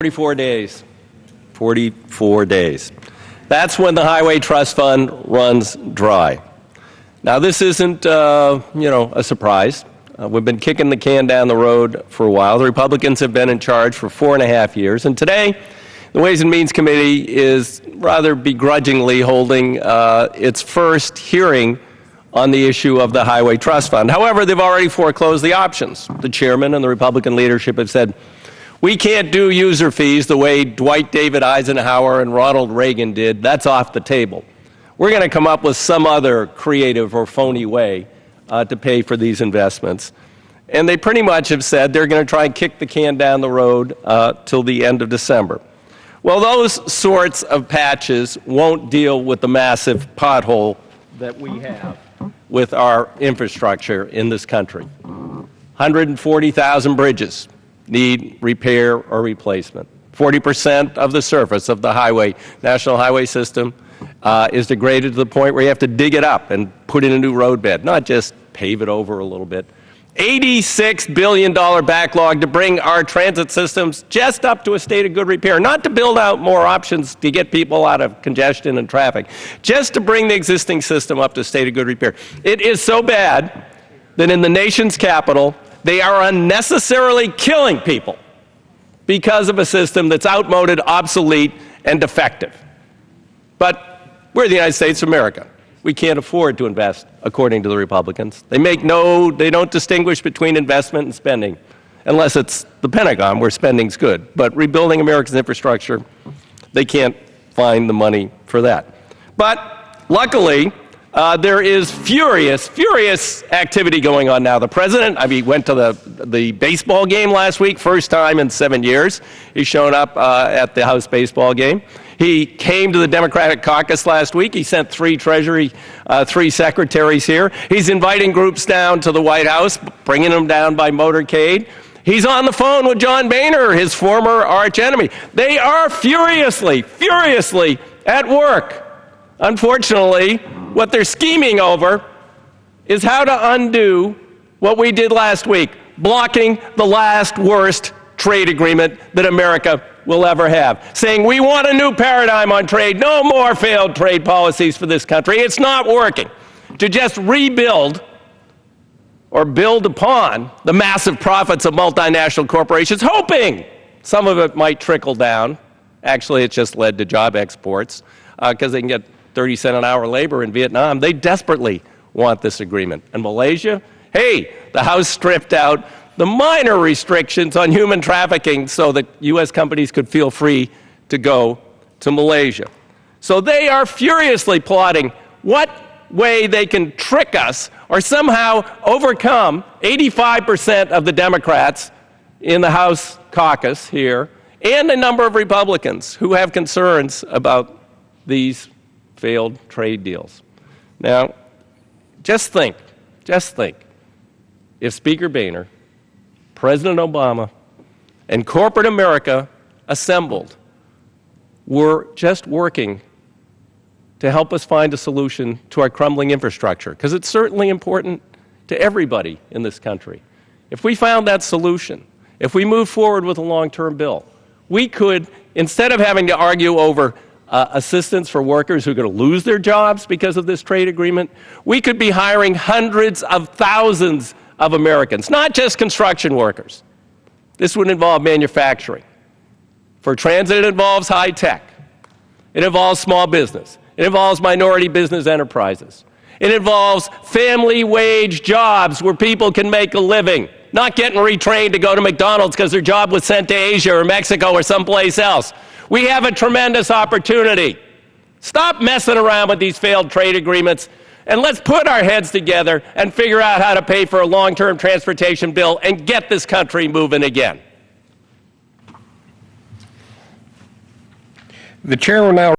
44 days. 44 days. That's when the Highway Trust Fund runs dry. Now, this isn't, a surprise. We've been kicking the can down the road for a while. The Republicans have been in charge for 4.5 years, and today, the Ways and Means Committee is rather begrudgingly holding its first hearing on the issue of the Highway Trust Fund. However, they've already foreclosed the options. The chairman and the Republican leadership have said, we can't do user fees the way Dwight David Eisenhower and Ronald Reagan did. That's off the table. We're going to come up with some other creative or phony way to pay for these investments. And they pretty much have said they're going to try and kick the can down the road till the end of December. Well, those sorts of patches won't deal with the massive pothole that we have with our infrastructure in this country. 140,000 bridges need repair or replacement. 40% of the surface of the national highway system is degraded to the point where you have to dig it up and put in a new roadbed, not just pave it over a little bit. $86 billion backlog to bring our transit systems just up to a state of good repair, not to build out more options to get people out of congestion and traffic, just to bring the existing system up to a state of good repair. It is so bad that in the nation's capital, they are unnecessarily killing people because of a system that's outmoded, obsolete, and defective. But we're the United States of America. We can't afford to invest, according to the Republicans. They don't distinguish between investment and spending, unless it's the Pentagon, where spending's good. But rebuilding America's infrastructure, they can't find the money for that. But luckily, there is furious activity going on now. The president, went to the baseball game last week, first time in 7 years. He's shown up at the House baseball game. He came to the Democratic caucus last week. He sent three secretaries here. He's inviting groups down to the White House, bringing them down by motorcade. He's on the phone with John Boehner, his former archenemy. They are furiously at work. Unfortunately, what they're scheming over is how to undo what we did last week, blocking the last worst trade agreement that America will ever have, saying we want a new paradigm on trade, no more failed trade policies for this country. It's not working to just rebuild or build upon the massive profits of multinational corporations, hoping some of it might trickle down. Actually, it's just led to job exports because they can get 30-cent an hour labor in Vietnam. They desperately want this agreement. And Malaysia, hey, the House stripped out the minor restrictions on human trafficking so that U.S. companies could feel free to go to Malaysia. So they are furiously plotting what way they can trick us or somehow overcome 85% of the Democrats in the House caucus here and a number of Republicans who have concerns about these failed trade deals. Now, just think, if Speaker Boehner, President Obama, and corporate America assembled were just working to help us find a solution to our crumbling infrastructure, because it's certainly important to everybody in this country. If we found that solution, if we moved forward with a long-term bill, we could, instead of having to argue over assistance for workers who are going to lose their jobs because of this trade agreement, we could be hiring hundreds of thousands of Americans, not just construction workers. This would involve manufacturing. For transit, it involves high tech. It involves small business. It involves minority business enterprises. It involves family wage jobs where people can make a living, not getting retrained to go to McDonald's because their job was sent to Asia or Mexico or someplace else. We have a tremendous opportunity. Stop messing around with these failed trade agreements, and let's put our heads together and figure out how to pay for a long-term transportation bill and get this country moving again. The chair will now